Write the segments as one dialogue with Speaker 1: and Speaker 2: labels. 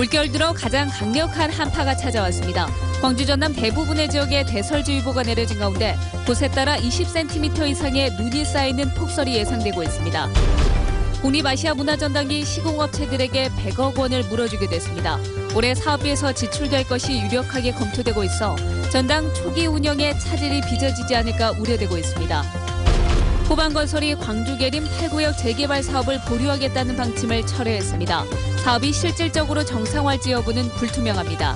Speaker 1: 올겨울 들어 가장 강력한 한파가 찾아왔습니다. 광주 전남 대부분의 지역에 대설주의보가 내려진 가운데 곳에 따라 20cm 이상의 눈이 쌓이는 폭설이 예상되고 있습니다. 국립아시아문화전당이 시공업체들에게 100억 원을 물어주게 됐습니다. 올해 사업비에서 지출될 것이 유력하게 검토되고 있어 전당 초기 운영에 차질이 빚어지지 않을까 우려되고 있습니다. 호반건설이 광주계림 8구역 재개발 사업을 보류하겠다는 방침을 철회했습니다. 사업이 실질적으로 정상화할지 여부는 불투명합니다.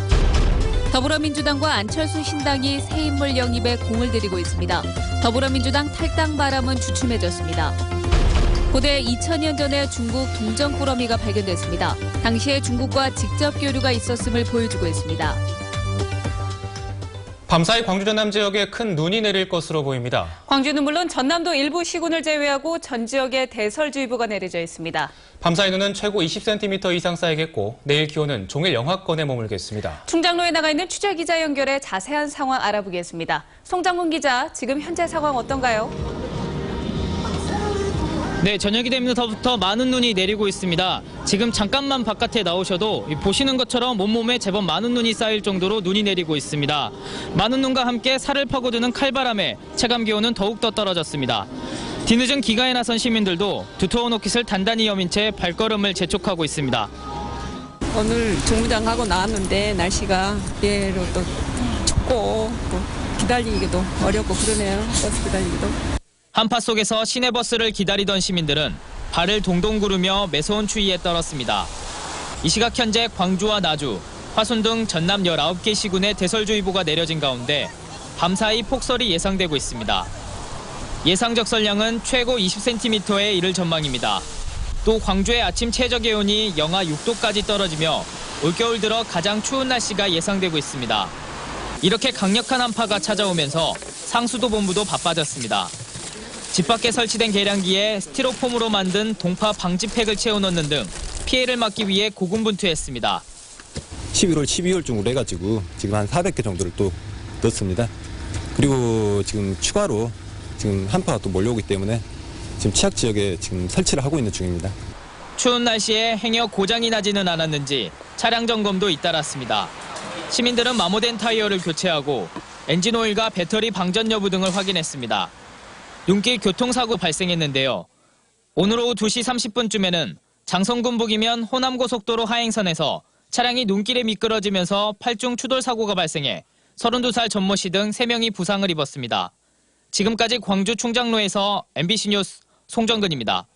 Speaker 1: 더불어민주당과 안철수 신당이 새 인물 영입에 공을 들이고 있습니다. 더불어민주당 탈당 바람은 주춤해졌습니다. 고대 2000년 전에 중국 동전꾸러미가 발견됐습니다. 당시에 중국과 직접 교류가 있었음을 보여주고 있습니다.
Speaker 2: 밤사이 광주 전남 지역에 큰 눈이 내릴 것으로 보입니다.
Speaker 1: 광주는 물론 전남도 일부 시군을 제외하고 전 지역에 대설주의보가 내려져 있습니다.
Speaker 2: 밤사이 눈은 최고 20cm 이상 쌓이겠고 내일 기온은 종일 영하권에 머물겠습니다.
Speaker 1: 충장로에 나가 있는 취재기자 연결해 자세한 상황 알아보겠습니다. 송장문 기자, 지금 현재 상황 어떤가요?
Speaker 3: 네, 저녁이 되면서부터 많은 눈이 내리고 있습니다. 지금 잠깐만 바깥에 나오셔도 보시는 것처럼 온몸에 제법 많은 눈이 쌓일 정도로 눈이 내리고 있습니다. 많은 눈과 함께 살을 파고드는 칼바람에 체감 기온은 더욱더 떨어졌습니다. 뒤늦은 기가에 나선 시민들도 두터운 옷깃을 단단히 여민 채 발걸음을 재촉하고 있습니다.
Speaker 4: 오늘 정류장하고 나왔는데 날씨가 예로 또 춥고 또 기다리기도 어렵고 그러네요. 버스 기다리기도.
Speaker 3: 한파 속에서 시내버스를 기다리던 시민들은 발을 동동 구르며 매서운 추위에 떨었습니다. 이 시각 현재 광주와 나주, 화순 등 전남 19개 시군에 대설주의보가 내려진 가운데 밤사이 폭설이 예상되고 있습니다. 예상 적설량은 최고 20cm에 이를 전망입니다. 또 광주의 아침 최저 기온이 영하 6도까지 떨어지며 올겨울 들어 가장 추운 날씨가 예상되고 있습니다. 이렇게 강력한 한파가 찾아오면서 상수도 본부도 바빠졌습니다. 집 밖에 설치된 계량기에 스티로폼으로 만든 동파 방지팩을 채워넣는 등 피해를 막기 위해 고군분투했습니다.
Speaker 5: 11월, 12월쯤으로 해가지고 지금 한 400개 정도를 또 넣습니다. 그리고 지금 추가로 지금 한파가 또 몰려오기 때문에 지금 취약 지역에 지금 설치를 하고 있는 중입니다.
Speaker 3: 추운 날씨에 행여 고장이 나지는 않았는지 차량 점검도 잇따랐습니다. 시민들은 마모된 타이어를 교체하고 엔진 오일과 배터리 방전 여부 등을 확인했습니다. 눈길 교통사고 발생했는데요. 오늘 오후 2시 30분쯤에는 장성군 북이면 호남고속도로 하행선에서 차량이 눈길에 미끄러지면서 8중 추돌 사고가 발생해 32살 전모 씨 등 3명이 부상을 입었습니다. 지금까지 광주 충장로에서 MBC 뉴스 송정근입니다.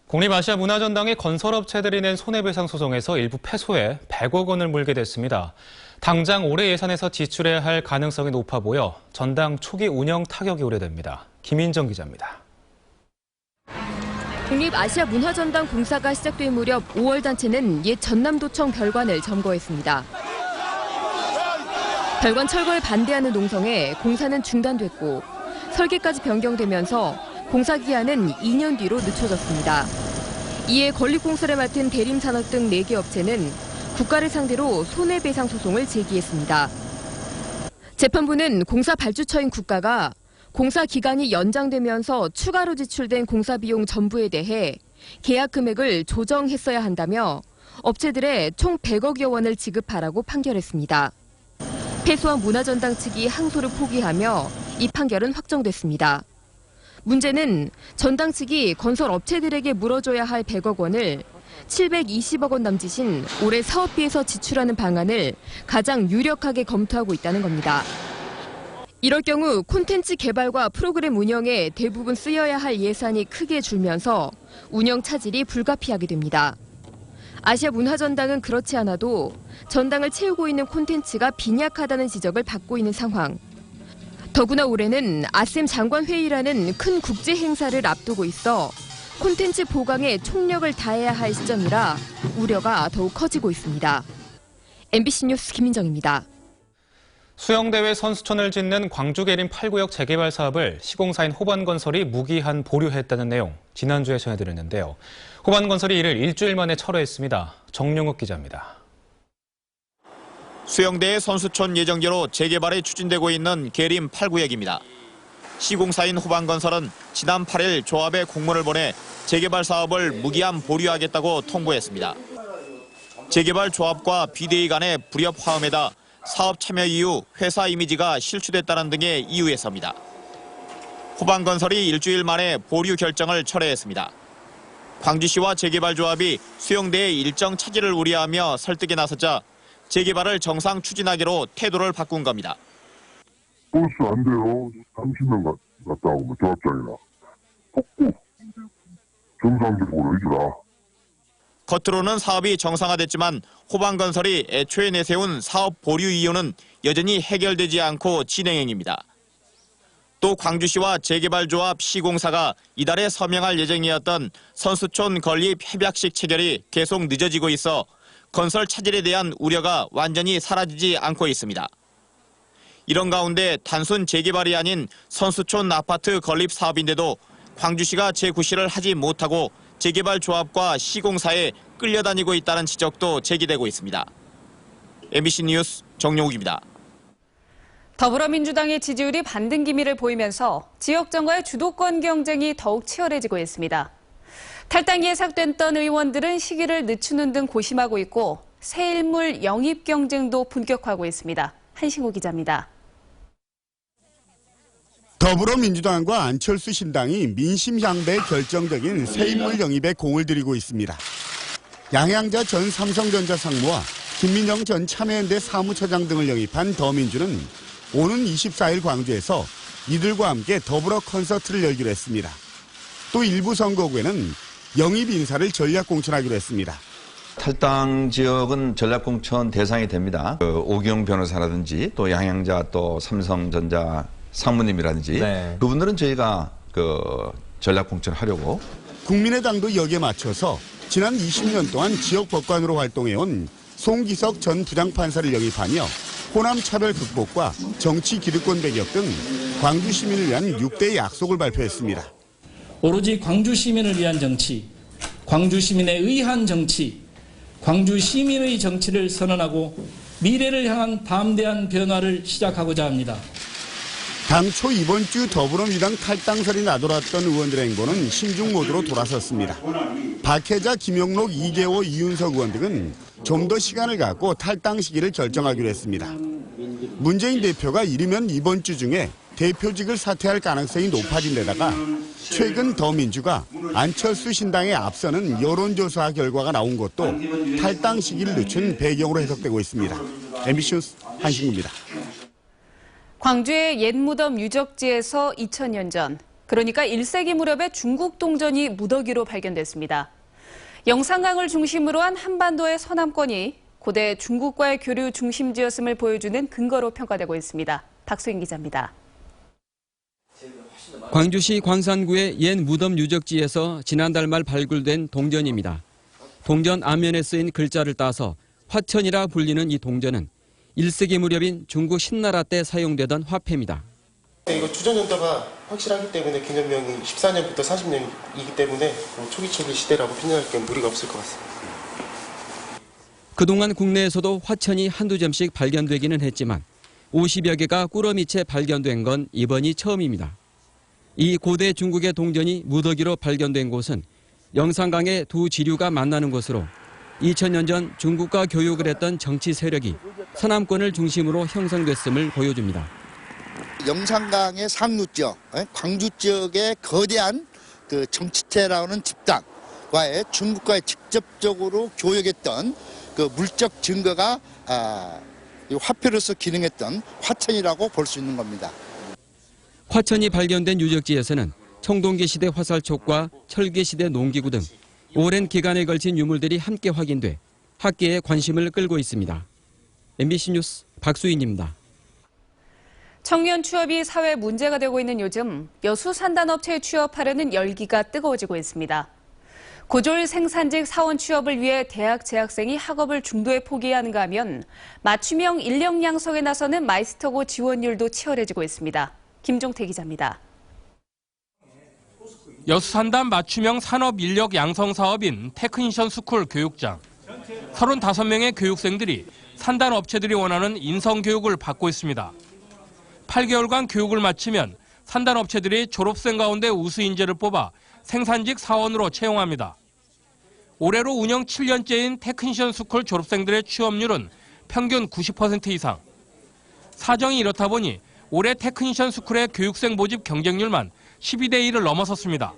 Speaker 2: 국립아시아문화전당이 건설업체들이 낸 손해배상 소송에서 일부 패소해 100억 원을 물게 됐습니다. 당장 올해 예산에서 지출해야 할 가능성이 높아 보여 전당 초기 운영 타격이 우려됩니다. 김인정 기자입니다.
Speaker 6: 국립아시아문화전당 공사가 시작될 무렵 5월 단체는 옛 전남도청 별관을 점거했습니다. 별관 철거에 반대하는 농성에 공사는 중단됐고 설계까지 변경되면서 공사 기한은 2년 뒤로 늦춰졌습니다. 이에 건립공사를 맡은 대림산업 등 4개 업체는 국가를 상대로 손해배상 소송을 제기했습니다. 재판부는 공사 발주처인 국가가 공사 기간이 연장되면서 추가로 지출된 공사 비용 전부에 대해 계약 금액을 조정했어야 한다며 업체들의 총 100억여 원을 지급하라고 판결했습니다. 패소한 문화전당 측이 항소를 포기하며 이 판결은 확정됐습니다. 문제는 전당 측이 건설 업체들에게 물어줘야 할 100억 원을 720억 원 남짓인 올해 사업비에서 지출하는 방안을 가장 유력하게 검토하고 있다는 겁니다. 이럴 경우 콘텐츠 개발과 프로그램 운영에 대부분 쓰여야 할 예산이 크게 줄면서 운영 차질이 불가피하게 됩니다. 아시아문화전당은 그렇지 않아도 전당을 채우고 있는 콘텐츠가 빈약하다는 지적을 받고 있는 상황. 더구나 올해는 아셈 장관회의라는 큰 국제 행사를 앞두고 있어 콘텐츠 보강에 총력을 다해야 할 시점이라 우려가 더욱 커지고 있습니다. MBC 뉴스 김인정입니다.
Speaker 2: 수영대회 선수촌을 짓는 광주계림 8구역 재개발 사업을 시공사인 호반건설이 무기한 보류했다는 내용 지난주에 전해드렸는데요. 호반건설이 이를 일주일 만에 철회했습니다. 정용욱 기자입니다.
Speaker 7: 수영대회 선수촌 예정지로 재개발이 추진되고 있는 계림 8구역입니다. 시공사인 호반건설은 지난 8일 조합에 공문을 보내 재개발 사업을 무기한 보류하겠다고 통보했습니다. 재개발 조합과 비대위 간의 불협 화음에다 사업 참여 이후 회사 이미지가 실추됐다는 등의 이유에서입니다. 호반건설이 일주일 만에 보류 결정을 철회했습니다. 광주시와 재개발조합이 수영대의 일정 차질을 우려하며 설득에 나서자 재개발을 정상 추진하기로 태도를 바꾼 겁니다.
Speaker 8: 버스 안 돼요. 30명 갔다 오면 조합장이나. 없고 정상적으로 해주라.
Speaker 7: 겉으로는 사업이 정상화됐지만 호반건설이 애초에 내세운 사업 보류 이유는 여전히 해결되지 않고 진행형입니다. 또 광주시와 재개발조합 시공사가 이달에 서명할 예정이었던 선수촌 건립 협약식 체결이 계속 늦어지고 있어 건설 차질에 대한 우려가 완전히 사라지지 않고 있습니다. 이런 가운데 단순 재개발이 아닌 선수촌 아파트 건립 사업인데도 광주시가 재구실을 하지 못하고 재개발 조합과 시공사에 끌려다니고 있다는 지적도 제기되고 있습니다. MBC 뉴스 정용욱입니다.
Speaker 1: 더불어민주당의 지지율이 반등 기미를 보이면서 지역정가의 주도권 경쟁이 더욱 치열해지고 있습니다. 탈당이 예상됐던 의원들은 시기를 늦추는 등 고심하고 있고 새 인물 영입 경쟁도 본격화하고 있습니다. 한신호 기자입니다.
Speaker 9: 더불어민주당과 안철수 신당이 민심 향배에 결정적인 새 인물 영입에 공을 들이고 있습니다. 양양자 전 삼성전자 상무와 김민정 전 참여연대 사무처장 등을 영입한 더민주는 오는 24일 광주에서 이들과 함께 더불어 콘서트를 열기로 했습니다. 또 일부 선거구에는 영입 인사를 전략 공천하기로 했습니다.
Speaker 10: 탈당 지역은 전략공천 대상이 됩니다. 오기영 변호사라든지 또 양양자 또 삼성전자 상무님이라든지 그분들은 저희가 전략공천하려고.
Speaker 9: 국민의당도 여기에 맞춰서 지난 20년 동안 지역 법관으로 활동해온 송기석 전 부장판사를 영입하며 호남 차별 극복과 정치 기득권 배격 등 광주 시민을 위한 6대의 약속을 발표했습니다.
Speaker 11: 오로지 광주 시민을 위한 정치, 광주 시민에 의한 정치, 광주 시민의 정치를 선언하고 미래를 향한 담대한 변화를 시작하고자 합니다.
Speaker 9: 당초 이번 주 더불어민주당 탈당설이 나돌았던 의원들의 행보는 신중 모드로 돌아섰습니다. 박혜자, 김용록, 이계호, 이윤석 의원 등은 좀 더 시간을 갖고 탈당 시기를 결정하기로 했습니다. 문재인 대표가 이르면 이번 주 중에 대표직을 사퇴할 가능성이 높아진 데다가 최근 더민주가 안철수 신당에 앞서는 여론조사 결과가 나온 것도 탈당 시기를 늦춘 배경으로 해석되고 있습니다. MBC 뉴스 한신구입니다.
Speaker 1: 광주의 옛 무덤 유적지에서 2000년 전, 그러니까 1세기 무렵에 중국 동전이 무더기로 발견됐습니다. 영산강을 중심으로 한 한반도의 서남권이 고대 중국과의 교류 중심지였음을 보여주는 근거로 평가되고 있습니다. 박수인 기자입니다.
Speaker 12: 광주시 광산구의 옛 무덤 유적지에서 지난달 말 발굴된 동전입니다. 동전 앞면에 쓰인 글자를 따서 화천이라 불리는 이 동전은 1세기 무렵인 중국 신나라 때 사용되던 화폐입니다.
Speaker 13: 이거 주전 연도가 확실하기 때문에 기념명이 14년부터 40년이기 때문에 초기 시대라고 표현할 게 무리가 없을 것 같습니다.
Speaker 12: 그동안 국내에서도 화천이 한두 점씩 발견되기는 했지만 50여 개가 꾸러미 채 발견된 건 이번이 처음입니다. 이 고대 중국의 동전이 무더기로 발견된 곳은 영산강의 두 지류가 만나는 곳으로 2000년 전 중국과 교역을 했던 정치 세력이 서남권을 중심으로 형성됐음을 보여줍니다.
Speaker 14: 영산강의 상류 지역, 광주 지역의 거대한 정치태라는 집단과의 중국과의 직접적으로 교역했던 물적 증거가 화폐로서 기능했던 화천이라고 볼 수 있는 겁니다.
Speaker 12: 화천이 발견된 유적지에서는 청동기 시대 화살촉과 철기 시대 농기구 등 오랜 기간에 걸친 유물들이 함께 확인돼 학계의 관심을 끌고 있습니다. MBC 뉴스 박수인입니다.
Speaker 1: 청년 취업이 사회 문제가 되고 있는 요즘 여수 산단업체에 취업하려는 열기가 뜨거워지고 있습니다. 고졸 생산직 사원 취업을 위해 대학 재학생이 학업을 중도에 포기하는가 하면 맞춤형 인력 양성에 나서는 마이스터고 지원율도 치열해지고 있습니다. 김종태 기자입니다.
Speaker 15: 여수 산단 맞춤형 산업 인력 양성 사업인 테크니션 스쿨 교육장. 35명의 교육생들이 산단 업체들이 원하는 인성 교육을 받고 있습니다. 8개월간 교육을 마치면 산단 업체들이 졸업생 가운데 우수 인재를 뽑아 생산직 사원으로 채용합니다. 올해로 운영 7년째인 테크니션 스쿨 졸업생들의 취업률은 평균 90% 이상. 사정이 이렇다 보니 올해 테크니션 스쿨의 교육생 모집 경쟁률만 12대 1을 넘어섰습니다.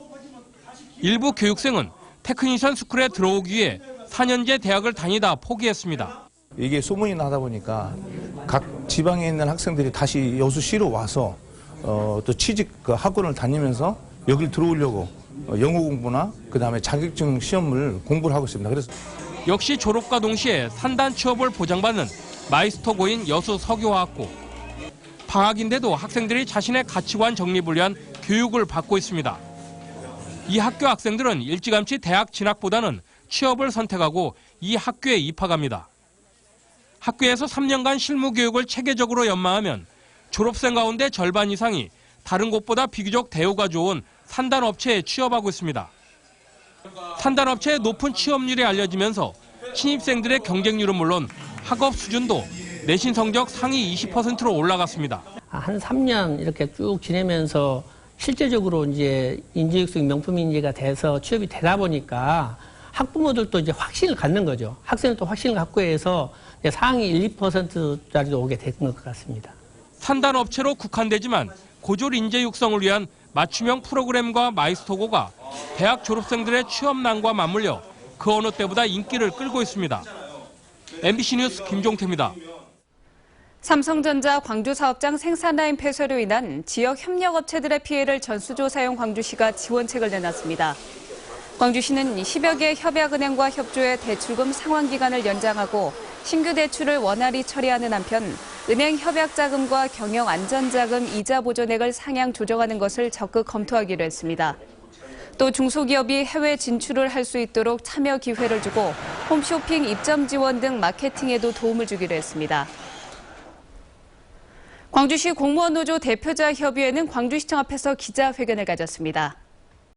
Speaker 15: 일부 교육생은 테크니션 스쿨에 들어오기 위해 4년제 대학을 다니다 포기했습니다.
Speaker 16: 이게 소문이 나다 보니까 각 지방에 있는 학생들이 다시 여수시로 와서 또 취직 학원을 다니면서 여길 들어오려고 영어 공부나 그다음에 자격증 시험을 공부를 하고 있습니다. 그래서
Speaker 15: 역시 졸업과 동시에 산단 취업을 보장받는 마이스터고인 여수 서교화학고. 방학인데도 학생들이 자신의 가치관 정립을 위한 교육을 받고 있습니다. 이 학교 학생들은 일찌감치 대학 진학보다는 취업을 선택하고 이 학교에 입학합니다. 학교에서 3년간 실무 교육을 체계적으로 연마하면 졸업생 가운데 절반 이상이 다른 곳보다 비교적 대우가 좋은 산단업체에 취업하고 있습니다. 산단업체의 높은 취업률이 알려지면서 신입생들의 경쟁률은 물론 학업 수준도 내신 성적 상위 20%로 올라갔습니다.
Speaker 17: 한 3년 이렇게 쭉 지내면서 실제적으로 이제 인재육성 명품 인재가 돼서 취업이 되다 보니까 학부모들도 이제 확신을 갖는 거죠. 학생들도 확신을 갖고 해서 상위 1, 2%짜리도 오게 된 것 같습니다.
Speaker 15: 산단업체로 국한되지만 고졸 인재 육성을 위한 맞춤형 프로그램과 마이스터고가 대학 졸업생들의 취업난과 맞물려 그 어느 때보다 인기를 끌고 있습니다. MBC 뉴스 김종태입니다.
Speaker 18: 삼성전자 광주 사업장 생산라인 폐쇄로 인한 지역 협력업체들의 피해를 전수조사용 광주시가 지원책을 내놨습니다. 광주시는 10여 개 협약은행과 협조해 대출금 상환기간을 연장하고 신규 대출을 원활히 처리하는 한편 은행 협약자금과 경영안전자금 이자 보존액을 상향 조정하는 것을 적극 검토하기로 했습니다. 또 중소기업이 해외 진출을 할 수 있도록 참여 기회를 주고 홈쇼핑 입점 지원 등 마케팅에도 도움을 주기로 했습니다. 광주시 공무원 노조 대표자 협의회는 광주시청 앞에서 기자회견을 가졌습니다.